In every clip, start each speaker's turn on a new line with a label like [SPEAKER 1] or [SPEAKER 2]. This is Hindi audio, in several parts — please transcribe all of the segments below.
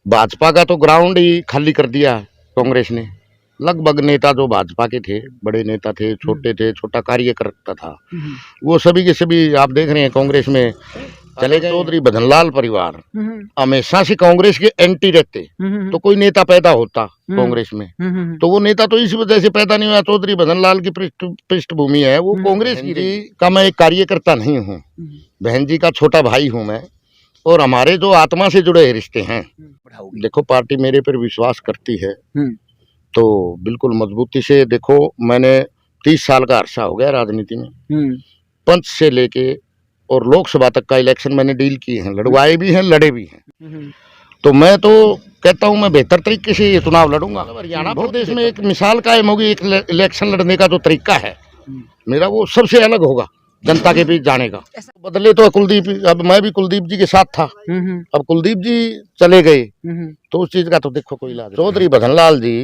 [SPEAKER 1] भाजपा का तो ग्राउंड ही खाली कर दिया कांग्रेस ने। लगभग नेता जो भाजपा के थे, बड़े नेता थे, छोटे थे, छोटा कार्यकर्ता था, वो सभी के सभी आप देख रहे हैं कांग्रेस में चले गए। चौधरी भजनलाल परिवार हमेशा से कांग्रेस के एंटी रहते, तो कोई नेता पैदा होता कांग्रेस में तो वो नेता तो इस वजह से पैदा नहीं हुआ। चौधरी भजनलाल की पृष्ठभूमि है वो कांग्रेस की रही का। मैं एक कार्यकर्ता नहीं हूँ, बहन जी का छोटा भाई हूँ मैं, और हमारे जो आत्मा से जुड़े रिश्ते हैं। देखो पार्टी मेरे पर विश्वास करती है तो बिल्कुल मजबूती से। देखो मैंने 30 साल का अरसा हो गया राजनीति में, पंच से लेके और लोकसभा तक का इलेक्शन मैंने डील किए हैं, लड़वाए भी हैं, लड़े भी हैं। तो मैं तो कहता हूं मैं बेहतर तरीके से ये चुनाव लड़ूंगा। हरियाणा प्रदेश में एक मिसाल कायम होगी, एक इलेक्शन लड़ने का जो तरीका है मेरा वो सबसे अलग होगा जनता के बीच जाने का। बदले तो कुलदीप, अब मैं भी कुलदीप जी के साथ था, अब कुलदीप जी चले गए तो उस चीज का तो देखो कोई इलाज। चौधरी भजनलाल जी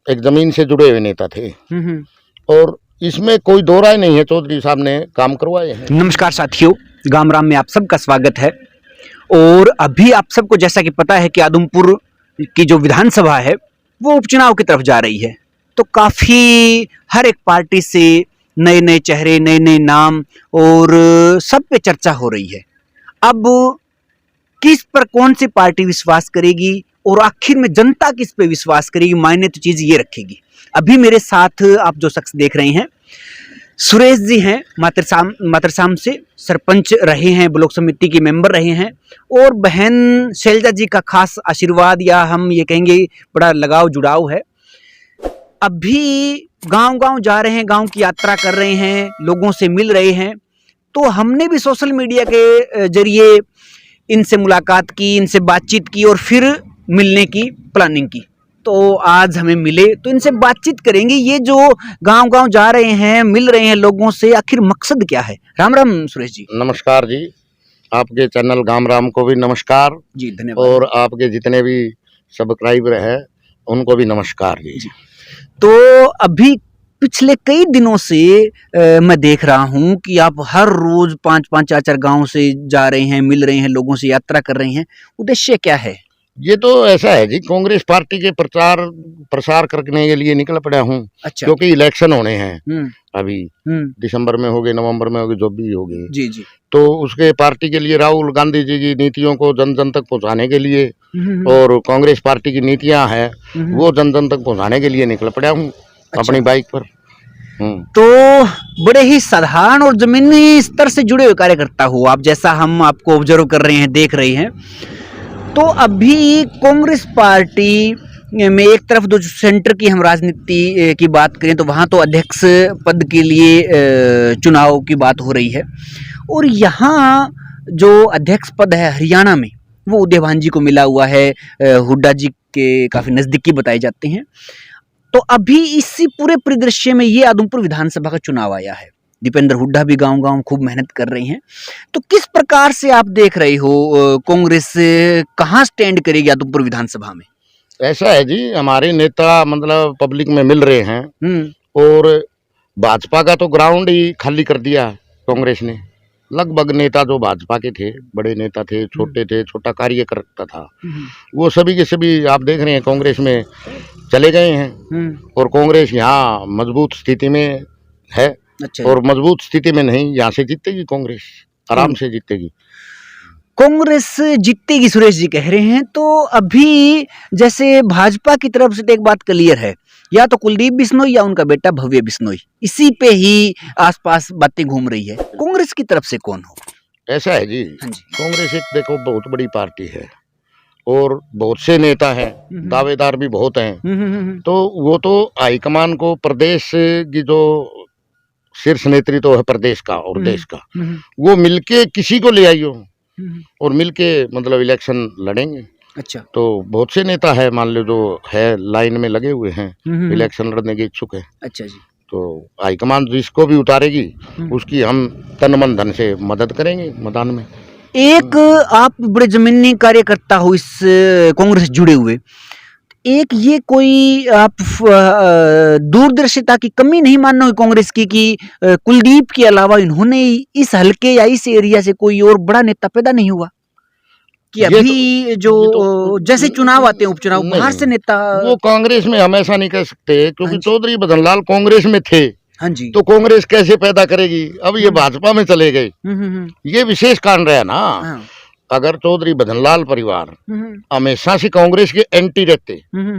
[SPEAKER 1] एक जमीन से जुड़े हुए नेता थे और इसमें कोई दो राय नहीं है, चौधरी साहब ने काम करवाए हैं।
[SPEAKER 2] नमस्कार साथियों, गाम राम में आप सबका स्वागत है। और अभी आप सबको जैसा कि पता है कि आदमपुर की जो विधानसभा है वो उपचुनाव की तरफ जा रही है, तो काफ़ी हर एक पार्टी से नए नए चेहरे, नए नए नाम और सब पे चर्चा हो रही है। अब किस पर कौन सी पार्टी विश्वास करेगी और आखिर में जनता किस पे विश्वास करेगी, मायने तो चीज़ ये रखेगी। अभी मेरे साथ आप जो शख्स देख रहे हैं सुरेश जी हैं, मातरसाम से सरपंच रहे हैं, ब्लॉक समिति के मेंबर रहे हैं, और बहन शैलजा जी का खास आशीर्वाद या हम ये कहेंगे बड़ा लगाव जुड़ाव है। अभी गांव-गांव जा रहे हैं, गांव की यात्रा कर रहे हैं, लोगों से मिल रहे हैं। तो हमने भी सोशल मीडिया के जरिए इनसे मुलाकात की, इनसे बातचीत की और फिर मिलने की प्लानिंग की। तो आज हमें मिले तो इनसे बातचीत करेंगे। ये जो गांव-गांव जा रहे हैं, मिल रहे हैं लोगों से, आखिर मकसद क्या है। राम राम सुरेश जी।
[SPEAKER 1] नमस्कार जी, आपके चैनल गाम राम को भी नमस्कार
[SPEAKER 2] जी, धन्यवाद।
[SPEAKER 1] और आपके जितने भी सब्सक्राइबर हैं उनको भी नमस्कार जी।
[SPEAKER 2] तो अभी पिछले कई दिनों से मैं देख रहा हूं कि आप हर रोज 5-5, 4-4 गांव से जा रहे हैं, मिल रहे हैं, लोगों से यात्रा कर रहे हैं। उद्देश्य क्या है?
[SPEAKER 1] ये तो ऐसा है जी, कांग्रेस पार्टी के प्रसार करने के लिए निकल पड़ा हूँ।
[SPEAKER 2] अच्छा।
[SPEAKER 1] क्योंकि इलेक्शन होने हैं अभी, दिसंबर में होंगे, नवंबर में होंगे, जो भी होंगे
[SPEAKER 2] जी जी।
[SPEAKER 1] तो उसके पार्टी के लिए राहुल गांधी जी की नीतियों को जन जन तक पहुंचाने के लिए और कांग्रेस पार्टी की नीतियां हैं वो जन जन तक पहुंचाने के लिए निकल पड़ा हूँ अपनी बाइक पर।
[SPEAKER 2] तो बड़े ही साधारण और जमीनी स्तर से जुड़े हुए कार्यकर्ता हो आप, जैसा हम आपको ऑब्जर्व कर रहे हैं, देख रहे हैं। तो अभी कांग्रेस पार्टी में एक तरफ जो सेंटर की हम राजनीति की बात करें तो वहाँ तो अध्यक्ष पद के लिए चुनाव की बात हो रही है, और यहाँ जो अध्यक्ष पद है हरियाणा में वो उदय भान जी को मिला हुआ है, हुड्डा जी के काफ़ी नज़दीकी बताए जाते हैं। तो अभी इसी पूरे परिदृश्य में ये आदमपुर विधानसभा का चुनाव आया है। दीपेंद्र हुड्डा भी गांव-गांव खूब मेहनत कर रहे हैं। तो किस प्रकार से आप देख रहे हो कांग्रेस कहाँ स्टैंड करेगी आदमपुर विधानसभा में?
[SPEAKER 1] ऐसा है जी, हमारे नेता मतलब पब्लिक में मिल रहे हैं और भाजपा का तो ग्राउंड ही खाली कर दिया कांग्रेस ने। लगभग नेता जो भाजपा के थे, बड़े नेता थे, छोटे थे, छोटा कार्यकर्ता था, वो सभी के सभी आप देख रहे हैं कांग्रेस में चले गए हैं और कांग्रेस यहाँ मजबूत स्थिति में है।
[SPEAKER 2] अच्छा।
[SPEAKER 1] और मजबूत स्थिति में नहीं, यहाँ से जीतेगी कांग्रेस, आराम से जीतेगी
[SPEAKER 2] कांग्रेस, जीतेगी सुरेश जी कह रहे हैं। तो अभी जैसे भाजपा की तरफ से तो एक बात क्लियर है, या तो कुलदीप बिश्नोई या उनका बेटा भव्य बिश्नोई, इसी पे ही आसपास बातें घूम रही है। कांग्रेस की तरफ से कौन हो?
[SPEAKER 1] ऐसा है जी, कांग्रेस एक देखो बहुत बड़ी पार्टी है और बहुत से नेता हैं, दावेदार भी बहुत हैं। तो वो तो हाईकमान को, प्रदेश की जो शीर्ष नेतृत्व है प्रदेश का और देश का, वो मिलके किसी को ले आइयो और मिलके मतलब इलेक्शन लड़ेंगे।
[SPEAKER 2] अच्छा।
[SPEAKER 1] तो बहुत से नेता है मान लो जो है लाइन में लगे हुए हैं, इलेक्शन लड़ने के इच्छुक है।
[SPEAKER 2] अच्छा जी।
[SPEAKER 1] तो हाईकमान जिसको भी उतारेगी उसकी हम तन मन धन से मदद करेंगे मैदान में।
[SPEAKER 2] एक आप बड़े जमीनी कार्यकर्ता हो इस कांग्रेस से जुड़े हुए, एक ये कोई आप दूरदर्शिता की कमी नहीं मानना कांग्रेस की कि कुलदीप के अलावा इन्होंने इस हलके या इस एरिया से कोई और बड़ा नेता पैदा नहीं हुआ? कि
[SPEAKER 1] ये
[SPEAKER 2] अभी जो
[SPEAKER 1] ये तो
[SPEAKER 2] जैसे चुनाव आते हैं उपचुनाव
[SPEAKER 1] नहीं,
[SPEAKER 2] बाहर से नेता।
[SPEAKER 1] वो कांग्रेस में हमेशा नहीं कह सकते,
[SPEAKER 2] हाँ
[SPEAKER 1] क्योंकि
[SPEAKER 2] जी।
[SPEAKER 1] चौधरी भजनलाल कांग्रेस में थे,
[SPEAKER 2] हाँ जी।
[SPEAKER 1] तो कांग्रेस कैसे पैदा करेगी? अब ये भाजपा में चले गए,
[SPEAKER 2] हम्म।
[SPEAKER 1] ये विशेष कारण रहा ना।
[SPEAKER 2] हाँ।
[SPEAKER 1] अगर चौधरी भजनलाल परिवार
[SPEAKER 2] हम्म
[SPEAKER 1] हमेशा से कांग्रेस के एंटी रहते,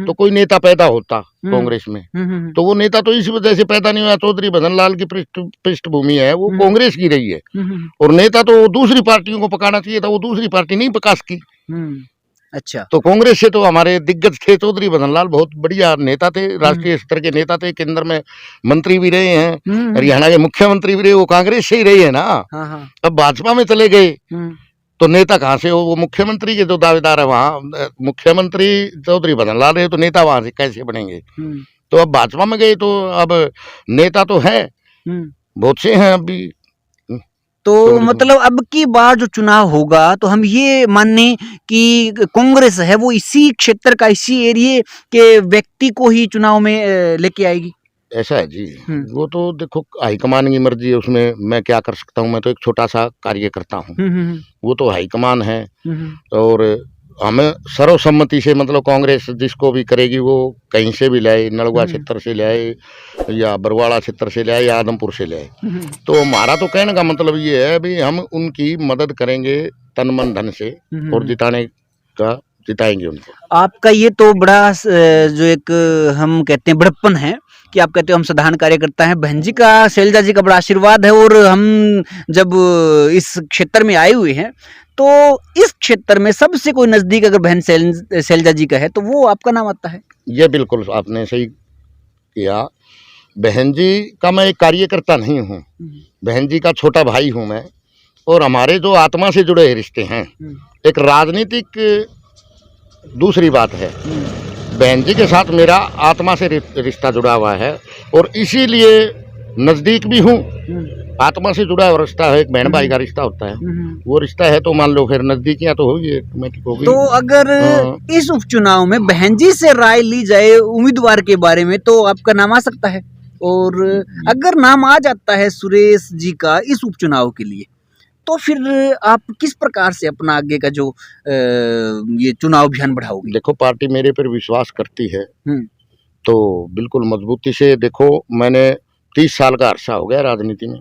[SPEAKER 1] तो कोई नेता पैदा होता कांग्रेस में, तो वो नेता तो इस वजह से पैदा नहीं हुआ। चौधरी भजनलाल की पृष्ठभूमि है वो कांग्रेस की रही है, और नेता तो दूसरी पार्टियों को पकाना चाहिए था, वो दूसरी पार्टी नहीं पका सकी।
[SPEAKER 2] अच्छा।
[SPEAKER 1] तो कांग्रेस से तो हमारे दिग्गज थे, चौधरी भजनलाल बहुत बढ़िया नेता थे, राष्ट्रीय स्तर के नेता थे, केंद्र में मंत्री भी रहे हैं, हरियाणा के मुख्यमंत्री भी रहे, वो कांग्रेस से ही रहे हैं ना।
[SPEAKER 2] हाँ।
[SPEAKER 1] अब भाजपा में चले गए तो नेता कहाँ से हो? वो मुख्यमंत्री के जो दावेदार है वहाँ मुख्यमंत्री चौधरी भजनलाल है, तो नेता वहां से कैसे बनेंगे? तो अब भाजपा में गए तो अब नेता तो है, बहुत से हैं अभी।
[SPEAKER 2] तो मतलब अब की बार जो चुनाव होगा तो हम ये माने कि कांग्रेस है वो इसी क्षेत्र का, इसी एरिया के व्यक्ति को ही चुनाव में लेके आएगी।
[SPEAKER 1] ऐसा है जी, वो तो देखो हाईकमान की मर्जी है, उसमें मैं क्या कर सकता हूँ? मैं तो एक छोटा सा कार्य करता हूँ, वो तो हाईकमान है। और हमें सर्वसम्मति से, मतलब कांग्रेस जिसको भी करेगी वो कहीं से भी लाए, नलवा क्षेत्र से लाए या बरवाड़ा क्षेत्र से लाए या आदमपुर से लाए, तो हमारा तो कहने का मतलब ये है भी हम उनकी मदद करेंगे तन मन धन से, और जिताएंगे उनको। आपका
[SPEAKER 2] ये तो बड़ा जो एक हम कहते हैं बड़प्पन है कि आप कहते हो हम साधारण कार्यकर्ता हैं। बहन जी का, शैलजा जी का बड़ा आशीर्वाद है, और हम जब इस क्षेत्र में आए हुए हैं तो इस क्षेत्र में सबसे कोई नजदीक अगर बहन शैलजा जी का है तो वो आपका नाम आता है।
[SPEAKER 1] ये बिल्कुल आपने सही किया। बहन जी का मैं एक कार्यकर्ता नहीं हूँ, बहन जी का छोटा भाई हूँ मैं, और हमारे जो आत्मा से जुड़े रिश्ते हैं, एक राजनीतिक दूसरी बात है, बहन जी के साथ मेरा आत्मा से रिश्ता जुड़ा हुआ है, और इसीलिए नज़दीक भी हूँ। आत्मा से जुड़ा हुआ रिश्ता है, एक बहन भाई का रिश्ता होता है, वो रिश्ता है, तो मान लो फिर नज़दीकियाँ तो होगी, ऑटोमेटिक होगी। तो अगर इस उपचुनाव में बहन जी से राय ली जाए उम्मीदवार के बारे में तो आपका नाम आ सकता है, और अगर नाम आ जाता है सुरेश जी का इस उपचुनाव के लिए, तो फिर आप किस प्रकार से अपना आगे का जो ये चुनाव अभियान बढ़ाओगे? देखो पार्टी मेरे पर विश्वास करती है, तो बिल्कुल मजबूती से। देखो मैंने 30 साल का अरसा हो गया राजनीति में,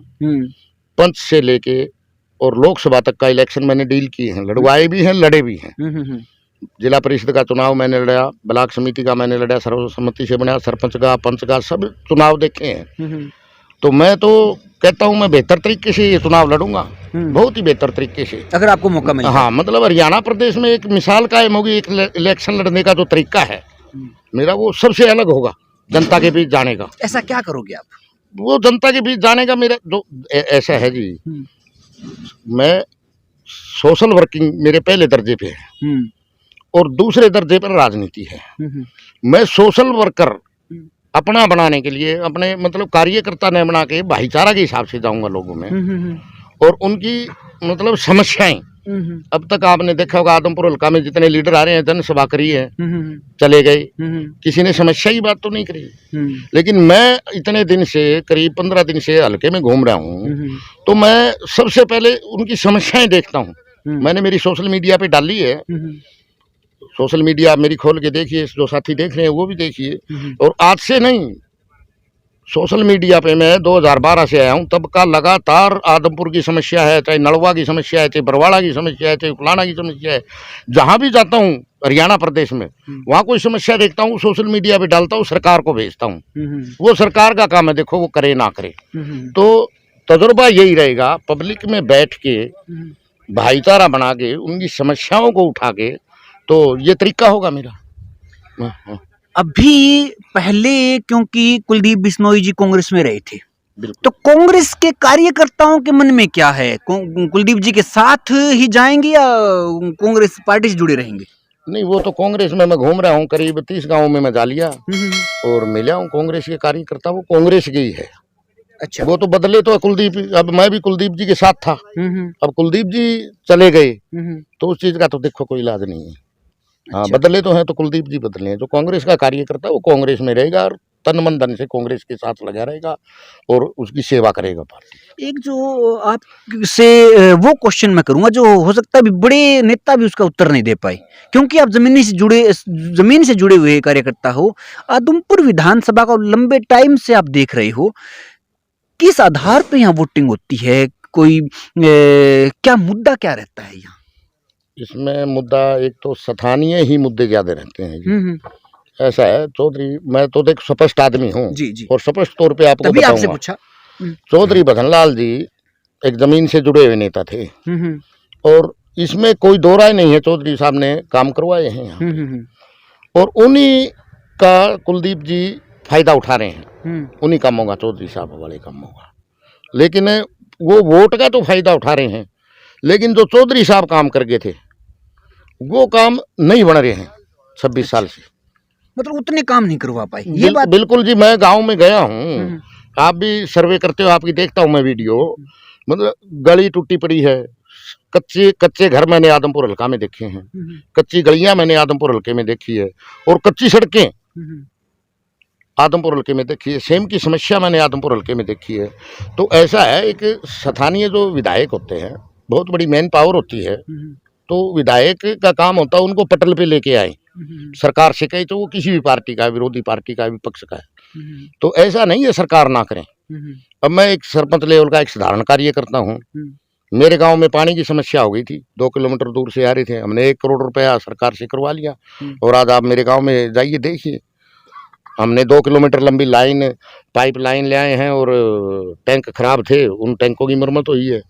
[SPEAKER 1] पंच से लेके और लोकसभा तक का इलेक्शन मैंने डील किए हैं, लड़वाए भी हैं, लड़े भी हैं। जिला परिषद का चुनाव मैंने लड़ा, ब्लॉक समिति का मैंने लड़ा, सर्वसम्मति से बना, सरपंच का, पंच का, सब चुनाव देखे हैं। तो मैं तो कहता हूँ मैं बेहतर तरीके से ये चुनाव लड़ूंगा, बहुत ही बेहतर तरीके से, अगर आपको मौका मिले। हाँ, मतलब हरियाणा प्रदेश में एक मिसाल कायम होगी, एक इलेक्शन लड़ने का जो तरीका है मेरा, वो सबसे अलग होगा जनता के बीच जाने का। ऐसा क्या करोगे आप? वो जनता के बीच जाने का मेरा जो ऐसा है जी, मैं सोशल वर्किंग मेरे पहले दर्जे पे है, और दूसरे दर्जे पर राजनीति है। मैं सोशल वर्कर अपना बनाने के लिए, अपने मतलब कार्यकर्ता न बना के भाईचारा के हिसाब से जाऊंगा लोगों में, और उनकी मतलब समस्याएं। अब तक आपने देखा होगा आदमपुर हल्का में जितने लीडर आ रहे हैं, जनसभा करी है, चले गए, किसी ने समस्या की बात तो नहीं करी। लेकिन मैं इतने दिन से, करीब 15 दिन से हल्के में घूम रहा हूँ, तो मैं सबसे पहले उनकी समस्याएं देखता हूँ। मैंने मेरी सोशल मीडिया पे डाली है, सोशल मीडिया मेरी खोल के देखिए, जो साथी देख रहे हैं वो भी देखिए। और आज से नहीं, सोशल मीडिया पे मैं 2012 से आया हूँ, तब का लगातार आदमपुर की समस्या है, चाहे नलवा की समस्या है, चाहे बरवाड़ा की समस्या है, चाहे फलाना की समस्या है, जहाँ भी जाता हूँ हरियाणा प्रदेश में, वहाँ कोई समस्या देखता हूँ, सोशल मीडिया पे डालता हूँ, सरकार को भेजता हूँ। वो सरकार का काम है, देखो वो करे ना करे। तो तजुर्बा यही रहेगा, पब्लिक में बैठ के भाईचारा बना के उनकी समस्याओं को उठा के, तो ये तरीका होगा मेरा। अभी पहले क्योंकि कुलदीप बिश्नोई जी कांग्रेस में रहे थे, तो कांग्रेस के कार्यकर्ताओं के मन में क्या है? कुलदीप जी के साथ ही जाएंगे या कांग्रेस पार्टी से जुड़े रहेंगे? नहीं, वो तो कांग्रेस में मैं घूम रहा हूँ, करीब 30 गाँव में मैं जा लिया और मिला हूँ कांग्रेस के कार्यकर्ता, वो कांग्रेस के ही है। अच्छा, वो तो बदले तो कुलदीप, अब मैं भी कुलदीप जी के साथ था, अब कुलदीप जी चले गए, तो उस चीज का तो देखो कोई इलाज नहीं है। हाँ, बदले तो हैं, तो कुलदीप जी बदले हैं। जो कांग्रेस का कार्यकर्ता वो कांग्रेस में रहेगा, और तन मन धन से कांग्रेस के साथ लगा रहेगा और उसकी सेवा करेगा पार्टी।
[SPEAKER 2] एक जो आपसे वो क्वेश्चन मैं करूंगा जो हो सकता है भी बड़े नेता भी उसका उत्तर नहीं दे पाए, क्योंकि आप जमीन से जुड़े हुए कार्यकर्ता हो, आदमपुर विधानसभा का लंबे टाइम से आप देख रहे हो, किस आधार पे यहाँ वोटिंग होती है, कोई क्या मुद्दा क्या रहता है यहाँ?
[SPEAKER 1] इसमें मुद्दा एक तो स्थानीय ही मुद्दे ज्यादा रहते हैं जी। ऐसा है चौधरी, मैं तो देख स्पष्ट आदमी हूँ
[SPEAKER 2] जी जी,
[SPEAKER 1] और स्पष्ट तौर पे आपको
[SPEAKER 2] तभी आपसे
[SPEAKER 1] बताऊंगा।
[SPEAKER 2] पूछा।
[SPEAKER 1] चौधरी भजनलाल जी एक जमीन से जुड़े हुए नेता थे और इसमें कोई दो राय नहीं है, चौधरी साहब ने काम करवाए हैं यहाँ और उन्हीं का कुलदीप जी फायदा उठा रहे हैं, उन्हीं कामों का, चौधरी साहब वाले कामों का। लेकिन वो वोट का तो फायदा उठा रहे हैं, लेकिन जो चौधरी साहब काम कर गए थे वो काम नहीं बन रहे हैं 26 साल से।
[SPEAKER 2] मतलब उतने काम नहीं करवा पाए, ये बात?
[SPEAKER 1] बिल्कुल जी, मैं गांव में गया हूँ, आप भी सर्वे करते हो, आपकी देखता हूँ मैं वीडियो। मतलब गली टूटी पड़ी है, कच्चे घर मैंने आदमपुर हल्का में देखे हैं, कच्ची गलियां मैंने आदमपुर हल्के में देखी है और कच्ची सड़कें आदमपुर हल्के में देखी है। सेम की समस्या मैंने आदमपुर हल्के में देखी है। तो ऐसा है, एक स्थानीय जो विधायक होते हैं बहुत बड़ी मैन पावर होती है, तो विधायक का काम होता है उनको पटल पे लेके आए, सरकार से कहे तो वो किसी भी पार्टी का, विरोधी पार्टी का, विपक्ष का है। तो ऐसा नहीं है सरकार ना करें। अब मैं एक सरपंच लेवल का एक साधारण कार्य करता हूँ। मेरे गांव में पानी की समस्या हो गई थी, 2 किलोमीटर दूर से आ रहे थे, हमने 1 करोड़ रुपया सरकार से करवा लिया और आज आप मेरे गांव में जाइए देखिए, हमने 2 किलोमीटर लंबी लाइन, पाइप लाइन ले आए हैं और टैंक खराब थे, उन टैंकों की मरम्मत हुई है।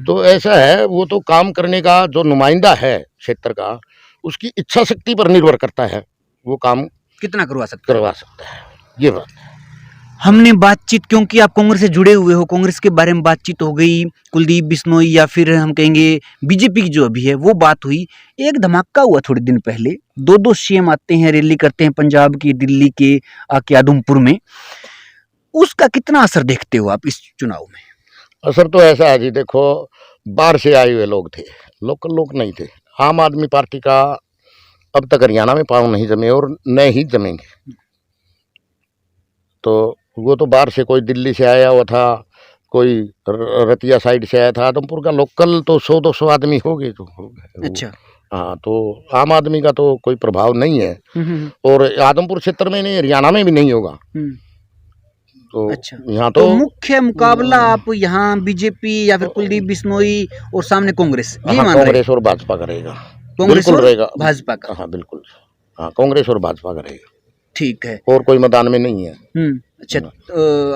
[SPEAKER 1] तो ऐसा है, वो तो काम करने का जो नुमाइंदा है क्षेत्र का, उसकी इच्छा शक्ति पर निर्भर करता है, वो काम
[SPEAKER 2] कितना करवा सकते
[SPEAKER 1] है, ये बात।
[SPEAKER 2] हमने बातचीत, क्योंकि आप कांग्रेस से जुड़े हुए हो, कांग्रेस के बारे में बातचीत हो गई, कुलदीप बिश्नोई या फिर हम कहेंगे बीजेपी की जो अभी है वो बात हुई। एक धमाका हुआ थोड़े दिन पहले, 2 सीएम आते हैं, रैली करते हैं, पंजाब की, दिल्ली के, आके आदमपुर में, उसका कितना असर देखते हो आप इस चुनाव में?
[SPEAKER 1] असर तो ऐसा है जी, देखो बाहर से आए हुए लोग थे, लोकल लोग नहीं थे। आम आदमी पार्टी का अब तक हरियाणा में पाँव नहीं जमे और न ही जमेंगे। तो वो तो बाहर से, कोई दिल्ली से आया हुआ था, कोई रतिया साइड से आया था, आदमपुर का लोकल तो 100-200 आदमी हो गए। तो
[SPEAKER 2] अच्छा,
[SPEAKER 1] हाँ, तो आम आदमी का तो कोई प्रभाव नहीं है और आदमपुर क्षेत्र में नहीं, हरियाणा में भी नहीं होगा। तो
[SPEAKER 2] अच्छा,
[SPEAKER 1] यहाँ
[SPEAKER 2] तो मुख्य मुकाबला आप यहाँ बीजेपी या फिर कुलदीप बिश्नोई और सामने कांग्रेस, ये मान रहे हैं?
[SPEAKER 1] कांग्रेस और भाजपा का रहेगा,
[SPEAKER 2] कांग्रेस
[SPEAKER 1] बिल्कुल
[SPEAKER 2] और
[SPEAKER 1] रहेगा,
[SPEAKER 2] भाजपा का।
[SPEAKER 1] हाँ बिल्कुल, हाँ कांग्रेस और भाजपा का रहेगा,
[SPEAKER 2] ठीक है,
[SPEAKER 1] और कोई मैदान में नहीं है।
[SPEAKER 2] अच्छा,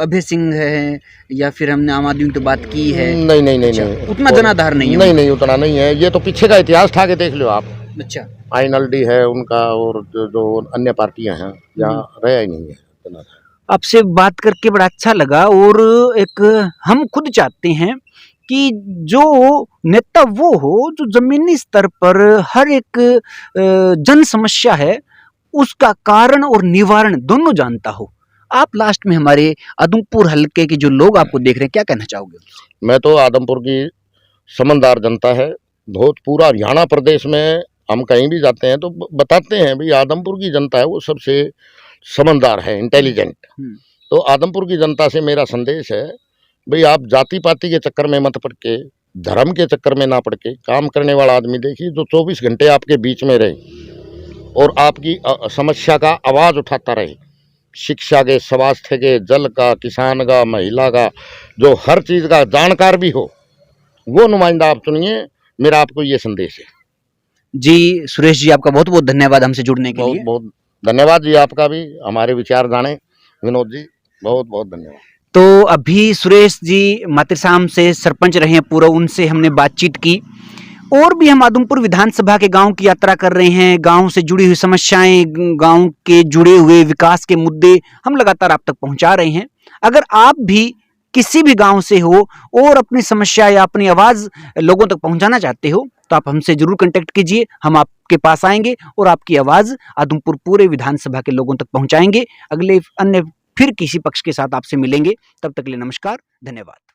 [SPEAKER 2] अभय सिंह है या फिर हमने आम आदमी की तो बात की है?
[SPEAKER 1] नहीं
[SPEAKER 2] अच्छा, उतना जनाधार नहीं है?
[SPEAKER 1] नहीं उतना नहीं है, ये तो पीछे का इतिहास था के देख लो आप।
[SPEAKER 2] अच्छा,
[SPEAKER 1] INLD है उनका और जो अन्य पार्टियां हैं, यहाँ रहा ही नहीं है।
[SPEAKER 2] आपसे बात करके बड़ा अच्छा लगा और एक हम खुद चाहते हैं कि जो नेता वो हो जो जमीनी स्तर पर हर एक जन समस्या है उसका कारण और निवारण दोनों जानता हो। आप लास्ट में हमारे आदमपुर हलके के जो लोग आपको देख रहे हैं, क्या कहना चाहोगे? मैं
[SPEAKER 1] तो आदमपुर की समझदार जनता है, बहुत पूरा हरियाणा प्रदेश में हम कहीं भी जाते हैं तो बताते हैं भाई आदमपुर की जनता है वो सबसे समझदार है, इंटेलिजेंट। तो आदमपुर की जनता से मेरा संदेश है भाई, आप जाति पाति के चक्कर में मत पड़ के, धर्म के चक्कर में ना पड़ के, काम करने वाला आदमी देखिए जो 24 घंटे आपके बीच में रहे और आपकी समस्या का आवाज़ उठाता रहे, शिक्षा के, स्वास्थ्य के, जल का, किसान का, महिला का, जो हर चीज़ का जानकार भी हो, वो नुमाइंदा आप चुनिए। मेरा आपको ये संदेश है
[SPEAKER 2] जी। सुरेश जी, आपका बहुत बहुत धन्यवाद हमसे जुड़ने के लिए।
[SPEAKER 1] बहुत धन्यवाद जी, आपका भी हमारे विचार जाने। विनोद जी, बहुत बहुत धन्यवाद।
[SPEAKER 2] तो अभी सुरेश जी मातृसाम से सरपंच रहे हैं पूरा, उनसे हमने बातचीत की और भी हम आदमपुर विधानसभा के गांव की यात्रा कर रहे हैं। गांव से जुड़ी हुई समस्याएं, गांव के जुड़े हुए विकास के मुद्दे हम लगातार आप तक पहुंचा रहे हैं। अगर आप भी किसी भी गांव से हो और अपनी समस्या या अपनी आवाज़ लोगों तक पहुंचाना चाहते हो तो आप हमसे जरूर कांटेक्ट कीजिए, हम आपके पास आएंगे और आपकी आवाज़ आदमपुर पूरे विधानसभा के लोगों तक पहुंचाएंगे। अगले अन्य फिर किसी पक्ष के साथ आपसे मिलेंगे, तब तक के लिए नमस्कार, धन्यवाद।